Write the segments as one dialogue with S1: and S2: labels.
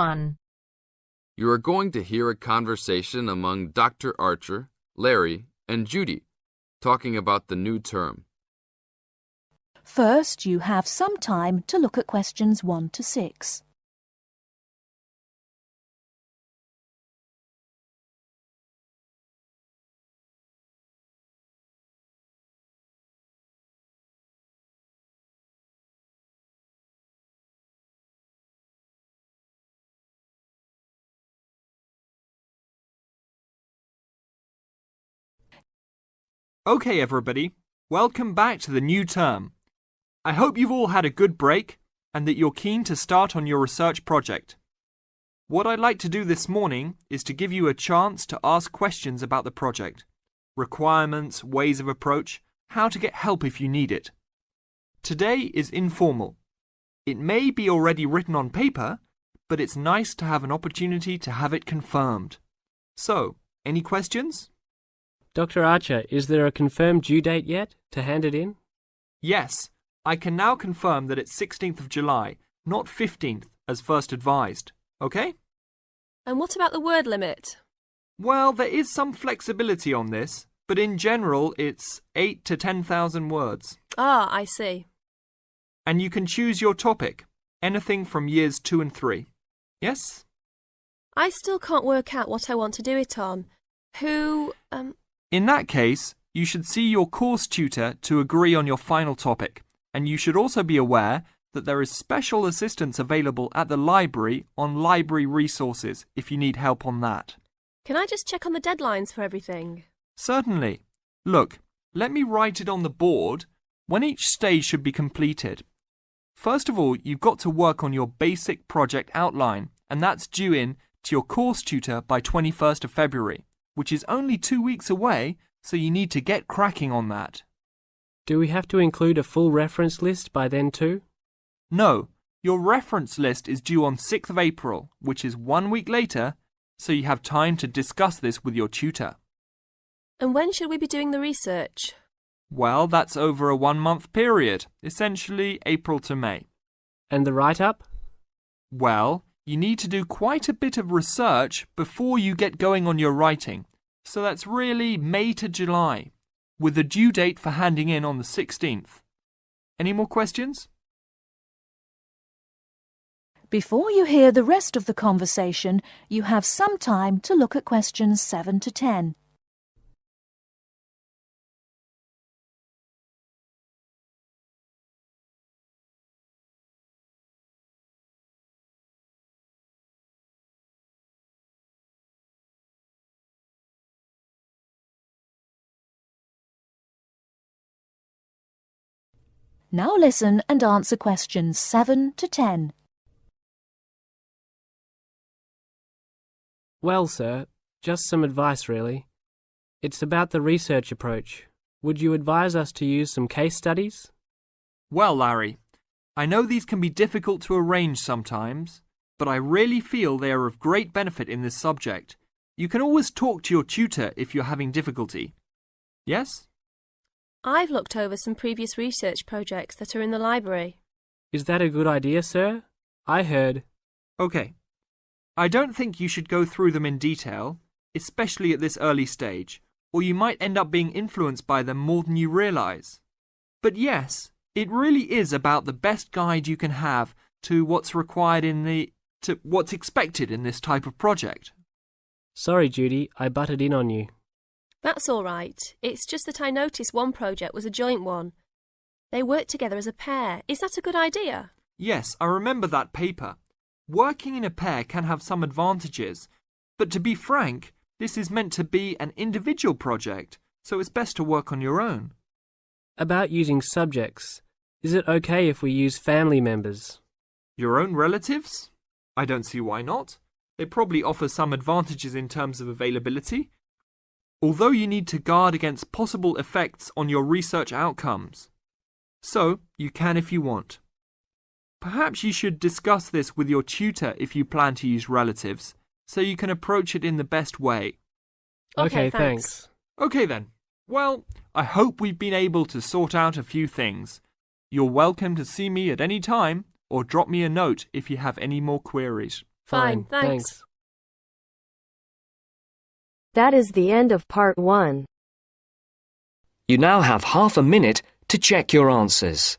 S1: 1.
S2: You are going to hear a conversation among Dr. Archer, Larry, and Judy, talking about the new term.
S3: First, you have some time to look at questions 1 to 6.
S4: Okay, everybody, welcome back to the new term. I hope you've all had a good break and that you're keen to start on your research project. What I'd like to do this morning is to give you a chance to ask questions about the project, requirements, ways of approach, how to get help if you need it. Today is informal. It may be already written on paper, but it's nice to have an opportunity to have it confirmed. So, any questions?
S5: Dr. Archer, is there a confirmed due date yet to hand it in?
S4: Yes, I can now confirm that it's 16th of July, not 15th as first advised. Okay?
S6: And what about the word limit?
S4: Well, there is some flexibility on this, but in general it's 8 to 10,000 words.
S6: Ah, I see.
S4: And you can choose your topic, anything from years 2 and 3. Yes?
S6: I still can't work out what I want to do it on.
S4: In that case, you should see your course tutor to agree on your final topic, and you should also be aware that there is special assistance available at the library on library resources if you need help on that.
S6: Can I just check on the deadlines for everything?
S4: Certainly. Look, let me write it on the board when each stage should be completed. First of all, you've got to work on your basic project outline, and that's due in to your course tutor by 21st of February. Which is only 2 weeks away, so you need to get cracking on that.
S5: Do we have to include a full reference list by then too?
S4: No, your reference list is due on 6th of April, which is 1 week later, so you have time to discuss this with your tutor.
S6: And when should we be doing the research?
S4: Well, that's over a 1-month period, essentially April to May.
S5: And the write-up?
S4: Well, you need to do quite a bit of research before you get going on your writing, so that's really May to July, with the due date for handing in on the 16th. Any more questions?
S3: Before you hear the rest of the conversation, you have some time to look at questions 7 to 10. Now listen and answer questions 7 to 10.
S5: Well, sir, just some advice really. It's about the research approach. Would you advise us to use some case studies?
S4: Well, Larry, I know these can be difficult to arrange sometimes, but I really feel they are of great benefit in this subject. You can always talk to your tutor if you're having difficulty. Yes?
S6: I've looked over some previous research projects that are in the library.
S5: Is that a good idea, sir? I heard...
S4: Okay. I don't think you should go through them in detail, especially at this early stage, or you might end up being influenced by them more than you realise. But yes, it really is about the best guide you can have to what's required to what's expected in this type of project.
S5: Sorry, Judy, I butted in on you.
S6: That's all right. It's just that I noticed one project was a joint one. They worked together as a pair. Is that a good idea?
S4: Yes, I remember that paper. Working in a pair can have some advantages, but to be frank, this is meant to be an individual project, so it's best to work on your own.
S5: About using subjects, is it okay if we use family members?
S4: Your own relatives? I don't see why not. They probably offer some advantages in terms of availability. Although you need to guard against possible effects on your research outcomes. So, you can if you want. Perhaps you should discuss this with your tutor if you plan to use relatives, so you can approach it in the best way.
S5: Okay, thanks.
S4: Okay then. Well, I hope we've been able to sort out a few things. You're welcome to see me at any time, or drop me a note if you have any more queries.
S6: Fine, thanks.
S1: That is the end of part 1.
S7: You now have half a minute to check your answers.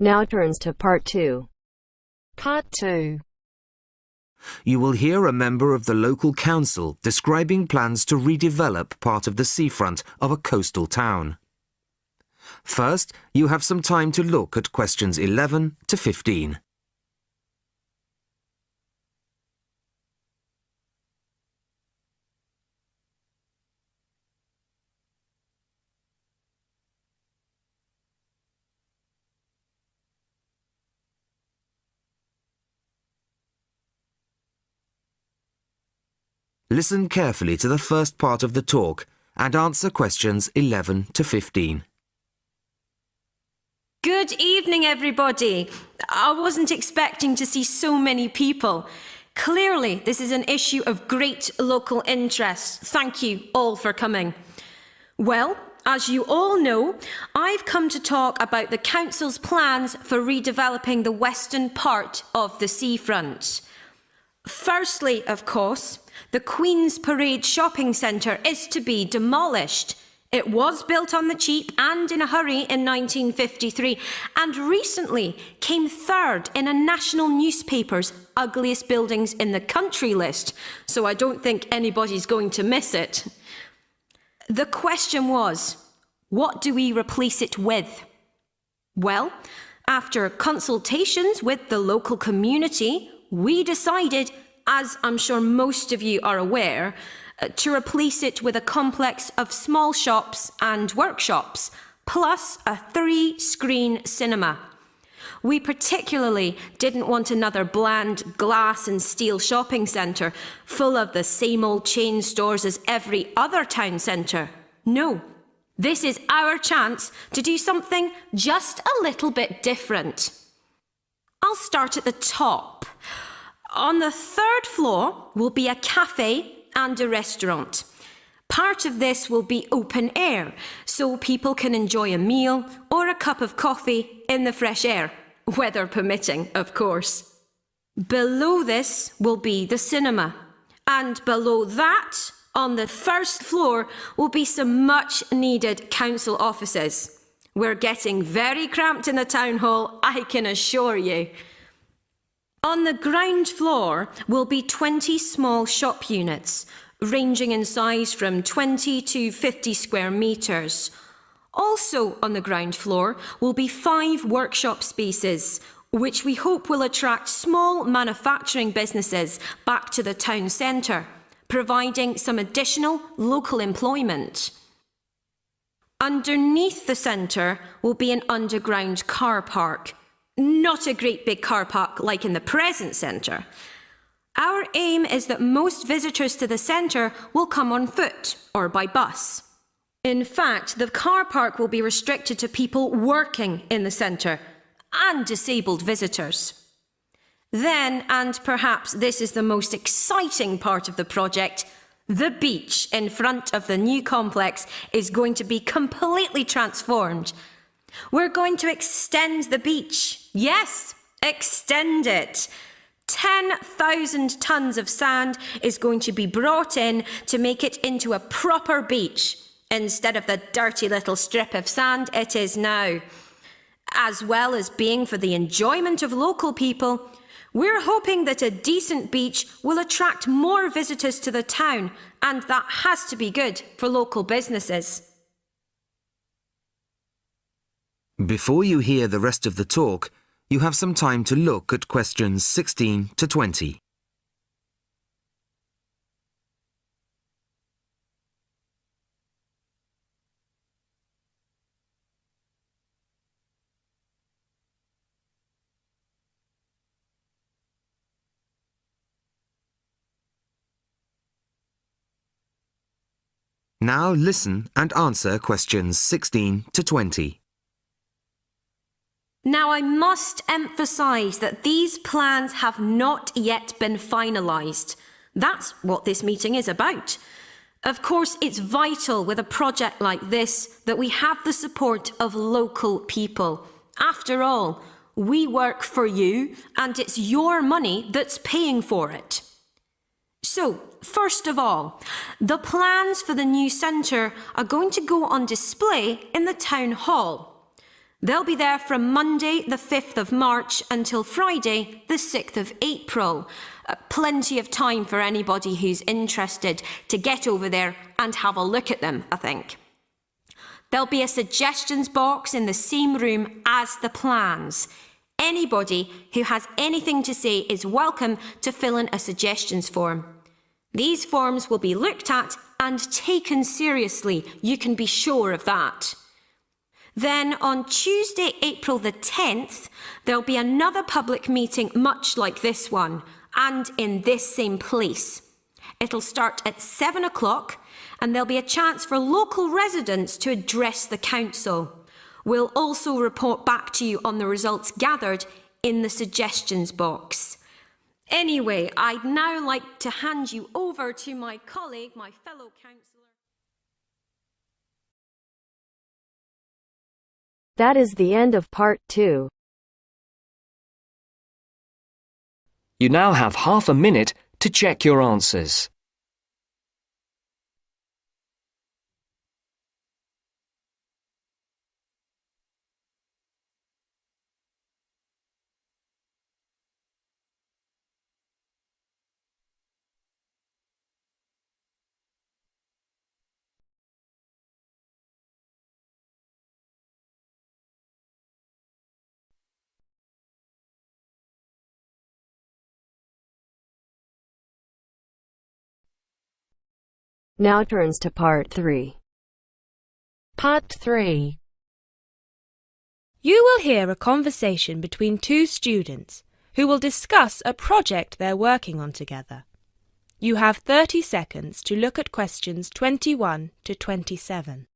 S1: Now turns to part 2.
S8: Part 2.
S9: You will hear a member of the local council describing plans to redevelop part of the seafront of a coastal town. First, you have some time to look at questions 11 to 15. Listen carefully to the first part of the talk and answer questions 11 to 15.
S10: Good evening, everybody. I wasn't expecting to see so many people. Clearly, this is an issue of great local interest. Thank you all for coming. Well, as you all know, I've come to talk about the Council's plans for redeveloping the western part of the seafront. Firstly, of course, the Queen's Parade shopping centre is to be demolished. It was built on the cheap and in a hurry in 1953 and recently came third in a national newspaper's ugliest buildings in the country list, so I don't think anybody's going to miss it. The question was, what do we replace it with? Well, after consultations with the local community, we decided, as I'm sure most of you are aware, to replace it with a complex of small shops and workshops, plus a 3-screen cinema. We particularly didn't want another bland glass and steel shopping centre full of the same old chain stores as every other town centre. No, this is our chance to do something just a little bit different. I'll start at the top. On the 3rd floor will be a cafe and a restaurant. Part of this will be open air, so people can enjoy a meal or a cup of coffee in the fresh air, weather permitting, of course. Below this will be the cinema, and below that, on the 1st floor, will be some much-needed council offices. We're getting very cramped in the town hall, I can assure you. On the ground floor will be 20 small shop units, ranging in size from 20 to 50 square metres. Also on the ground floor will be 5 workshop spaces, which we hope will attract small manufacturing businesses back to the town centre, providing some additional local employment. Underneath the centre will be an underground car park. Not a great big car park like in the present centre. Our aim is that most visitors to the centre will come on foot or by bus. In fact, the car park will be restricted to people working in the centre and disabled visitors. Then, and perhaps this is the most exciting part of the project, the beach in front of the new complex is going to be completely transformed. We're going to extend the beach. Yes, extend it. 10,000 tonnes of sand is going to be brought in to make it into a proper beach, instead of the dirty little strip of sand it is now. As well as being for the enjoyment of local people, we're hoping that a decent beach will attract more visitors to the town, and that has to be good for local businesses.
S9: Before you hear the rest of the talk, you have some time to look at questions 16 to 20. Now listen and answer questions 16 to 20.
S10: Now I must emphasise that these plans have not yet been finalised. That's what this meeting is about. Of course, it's vital with a project like this that we have the support of local people. After all, we work for you and it's your money that's paying for it. So, first of all, the plans for the new centre are going to go on display in the town hall. They'll be there from Monday the 5th of March until Friday the 6th of April. Plenty of time for anybody who's interested to get over there and have a look at them, I think. There'll be a suggestions box in the same room as the plans. Anybody who has anything to say is welcome to fill in a suggestions form. These forms will be looked at and taken seriously, you can be sure of that. Then on Tuesday, April the 10th, there'll be another public meeting much like this one, and in this same place. It'll start at 7 o'clock, and there'll be a chance for local residents to address the council. We'll also report back to you on the results gathered in the suggestions box. Anyway, I'd now like to hand you over to my colleague, my fellow councillor.
S1: That is the end of part 2.
S7: You now have half a minute to check your answers.
S1: Now turns to part 3.
S8: Part 3.
S11: You will hear a conversation between two students who will discuss a project they're working on together. You have 30 seconds to look at questions 21 to 27.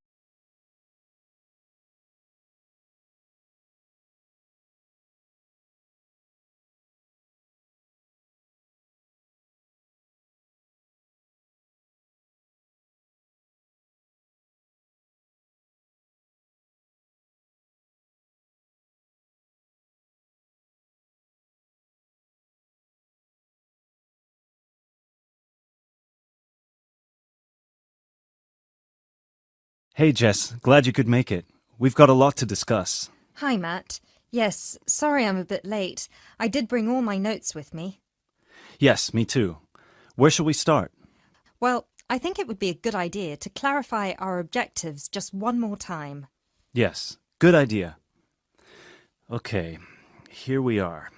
S12: Hey Jess, glad you could make it. We've got a lot to discuss.
S13: Hi Matt. Yes, sorry I'm a bit late. I did bring all my notes with me.
S12: Yes, me too. Where shall we start?
S13: Well, I think it would be a good idea to clarify our objectives just one more time.
S12: Yes, good idea. Okay, here we are.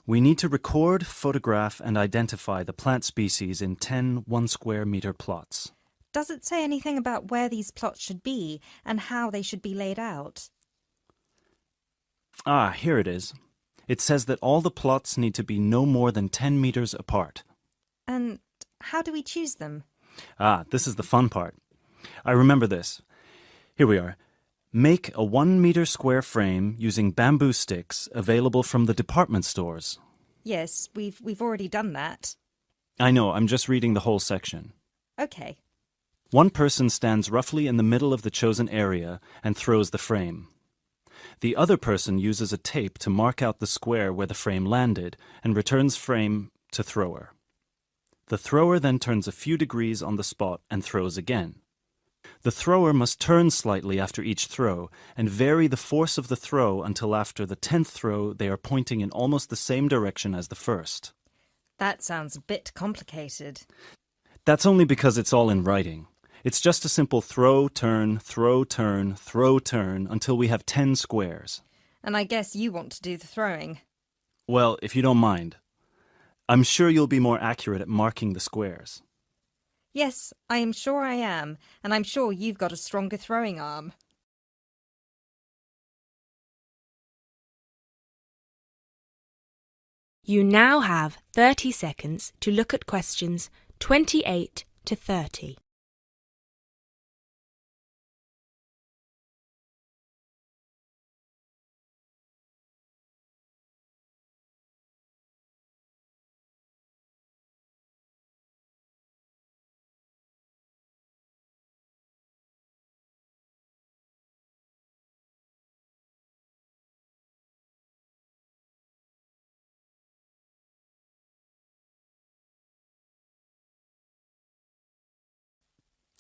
S12: We need to record, photograph, and identify the plant species in 10 1-square-meter plots.
S13: Does it say anything about where these plots should be and how they should be laid out?
S12: Ah, here it is. It says that all the plots need to be no more than 10 meters apart.
S13: And how do we choose them?
S12: Ah, this is the fun part. I remember this. Here we are. Make a 1-meter square frame using bamboo sticks available from the department stores.
S13: Yes, we've already done that.
S12: I know, I'm just reading the whole section.
S13: Okay.
S12: One person stands roughly in the middle of the chosen area and throws the frame. The other person uses a tape to mark out the square where the frame landed and returns frame to thrower. The thrower then turns a few degrees on the spot and throws again. The thrower must turn slightly after each throw and vary the force of the throw until after the 10th throw they are pointing in almost the same direction as the first.
S13: That sounds a bit complicated.
S12: That's only because it's all in writing. It's just a simple throw, turn, throw, turn, throw, turn until we have 10 squares.
S13: And I guess you want to do the throwing.
S12: Well, if you don't mind. I'm sure you'll be more accurate at marking the squares.
S13: Yes, I am sure I am, and I'm sure you've got a stronger throwing arm.
S11: You now have 30 seconds to look at questions 28 to 30.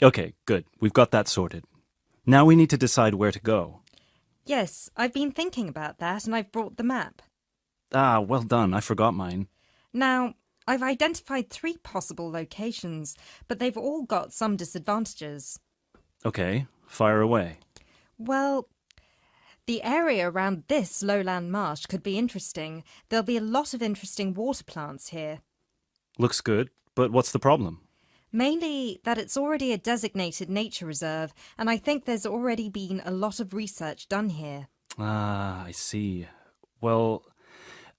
S12: Okay, good. We've got that sorted. Now we need to decide where to go.
S13: Yes, I've been thinking about that and I've brought the map.
S12: Ah, well done. I forgot mine.
S13: Now, I've identified 3 possible locations, but they've all got some disadvantages.
S12: Okay, fire away.
S13: Well, the area around this lowland marsh could be interesting. There'll be a lot of interesting water plants here.
S12: Looks good, but what's the problem?
S13: Mainly that it's already a designated nature reserve, and I think there's already been a lot of research done here.
S12: Ah, I see. Well,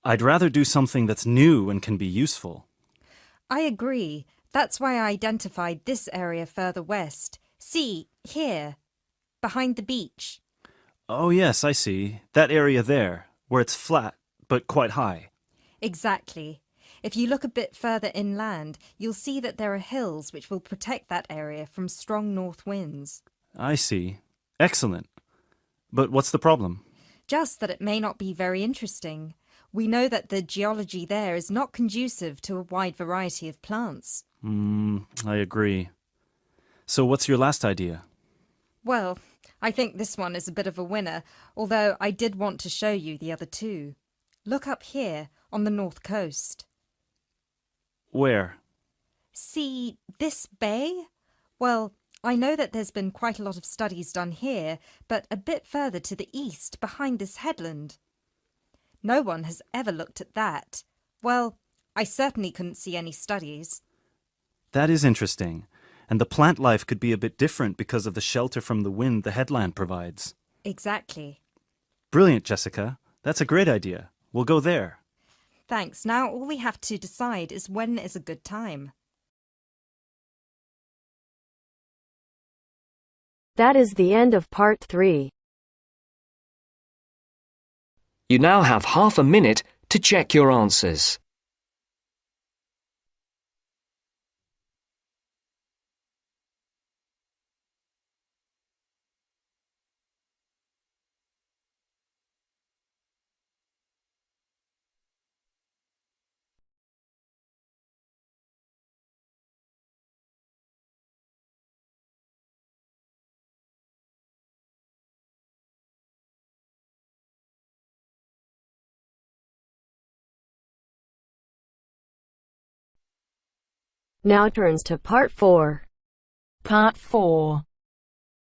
S12: I'd rather do something that's new and can be useful.
S13: I agree. That's why I identified this area further west. See, here, behind the beach.
S12: Oh, yes, I see. That area there, where it's flat, but quite high.
S13: Exactly. If you look a bit further inland, you'll see that there are hills which will protect that area from strong north winds.
S12: I see. Excellent. But what's the problem?
S13: Just that it may not be very interesting. We know that the geology there is not conducive to a wide variety of plants.
S12: I agree. So what's your last idea?
S13: Well, I think this one is a bit of a winner, although I did want to show you the other 2. Look up here, on the north coast.
S12: Where?
S13: See this bay? Well, I know that there's been quite a lot of studies done here, but a bit further to the east, behind this headland. No one has ever looked at that. Well, I certainly couldn't see any studies.
S12: That is interesting. And the plant life could be a bit different because of the shelter from the wind the headland provides.
S13: Exactly.
S12: Brilliant, Jessica. That's a great idea. We'll go there.
S13: Thanks. Now all we have to decide is when is a good time.
S1: That is the end of part 3.
S7: You now have half a minute to check your answers.
S1: Now turns to part 4.
S3: Part 4.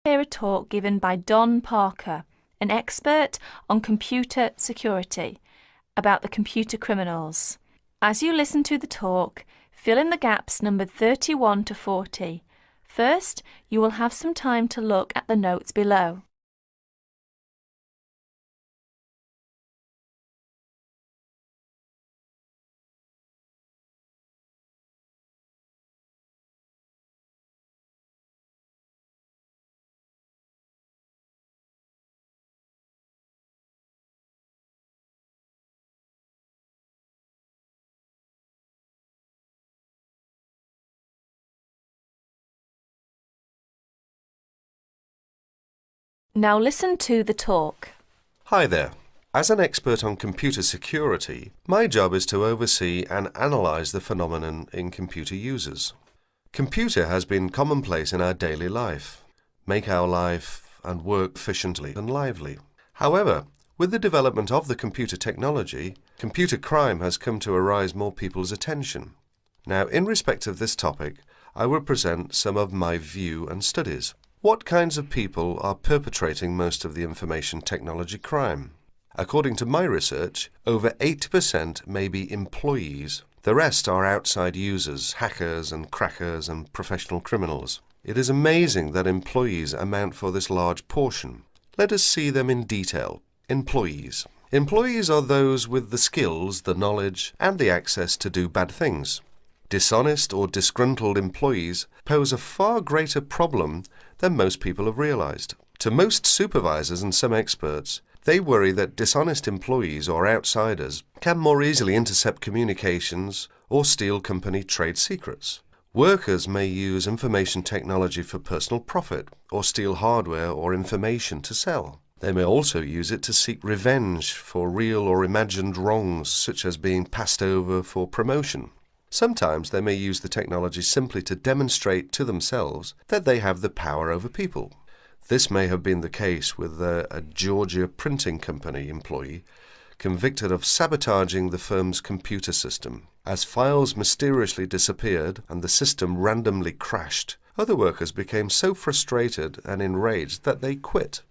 S3: Hear a talk given by Don Parker, an expert on computer security, about the computer criminals. As you listen to the talk, fill in the gaps numbered 31 to 40. First, you will have some time to look at the notes below. Now listen to the talk.
S14: Hi there. As an expert on computer security, my job is to oversee and analyse the phenomenon in computer users. Computer has been commonplace in our daily life, make our life and work efficiently and lively. However, with the development of the computer technology, computer crime has come to arouse more people's attention. Now, in respect of this topic, I will present some of my view and studies. What kinds of people are perpetrating most of the information technology crime? According to my research, over 80% may be employees. The rest are outside users, hackers and crackers and professional criminals. It is amazing that employees amount for this large portion. Let us see them in detail. Employees. Employees are those with the skills, the knowledge and the access to do bad things. Dishonest or disgruntled employees pose a far greater problem than most people have realized. To most supervisors and some experts, they worry that dishonest employees or outsiders can more easily intercept communications or steal company trade secrets. Workers may use information technology for personal profit or steal hardware or information to sell. They may also use it to seek revenge for real or imagined wrongs, such as being passed over for promotion. Sometimes they may use the technology simply to demonstrate to themselves that they have the power over people. This may have been the case with a Georgia printing company employee convicted of sabotaging the firm's computer system. As files mysteriously disappeared and the system randomly crashed, other workers became so frustrated and enraged that they quit.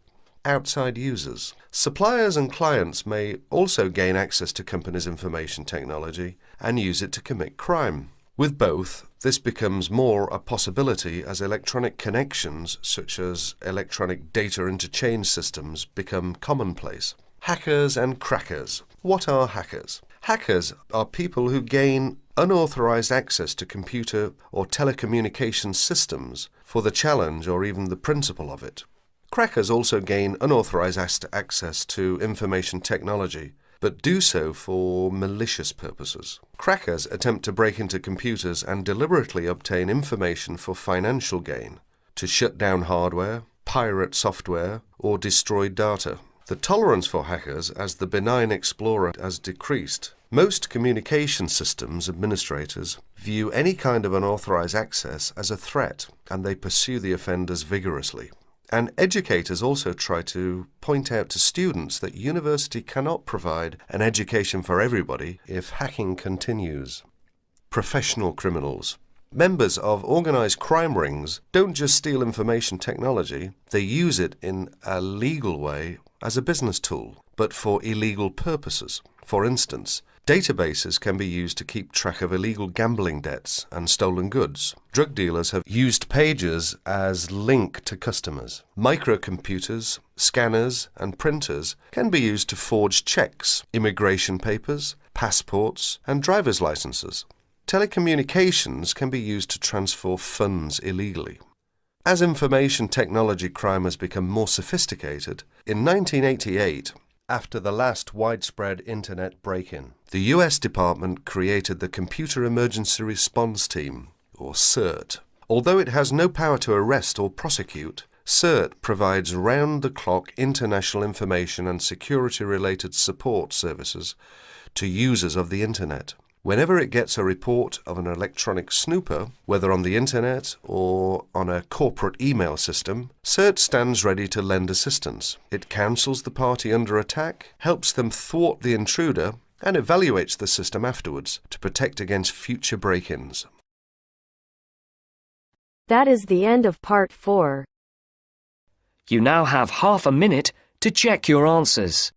S14: Outside users. Suppliers and clients may also gain access to companies' information technology and use it to commit crime. With both, this becomes more a possibility as electronic connections, such as electronic data interchange systems, become commonplace. Hackers and crackers. What are hackers? Hackers are people who gain unauthorized access to computer or telecommunications systems for the challenge or even the principle of it. Crackers also gain unauthorized access to information technology, but do so for malicious purposes. Crackers attempt to break into computers and deliberately obtain information for financial gain, to shut down hardware, pirate software, or destroy data. The tolerance for hackers as the benign explorer has decreased. Most communication systems administrators view any kind of unauthorized access as a threat, and they pursue the offenders vigorously. And educators also try to point out to students that university cannot provide an education for everybody if hacking continues. Professional criminals. Members of organized crime rings don't just steal information technology, they use it in a legal way as a business tool, but for illegal purposes. For instance, databases can be used to keep track of illegal gambling debts and stolen goods. Drug dealers have used pages as link to customers. Microcomputers, scanners, and printers can be used to forge checks, immigration papers, passports, and driver's licenses. Telecommunications can be used to transfer funds illegally. As information technology crime has become more sophisticated, in 1988, after the last widespread Internet break-in, the US Department created the Computer Emergency Response Team, or CERT. Although it has no power to arrest or prosecute, CERT provides round-the-clock international information and security-related support services to users of the Internet. Whenever it gets a report of an electronic snooper, whether on the Internet or on a corporate email system, CERT stands ready to lend assistance. It counsels the party under attack, helps them thwart the intruder, and evaluates the system afterwards to protect against future break-ins.
S1: That is the end of part 4.
S7: You now have half a minute to check your answers.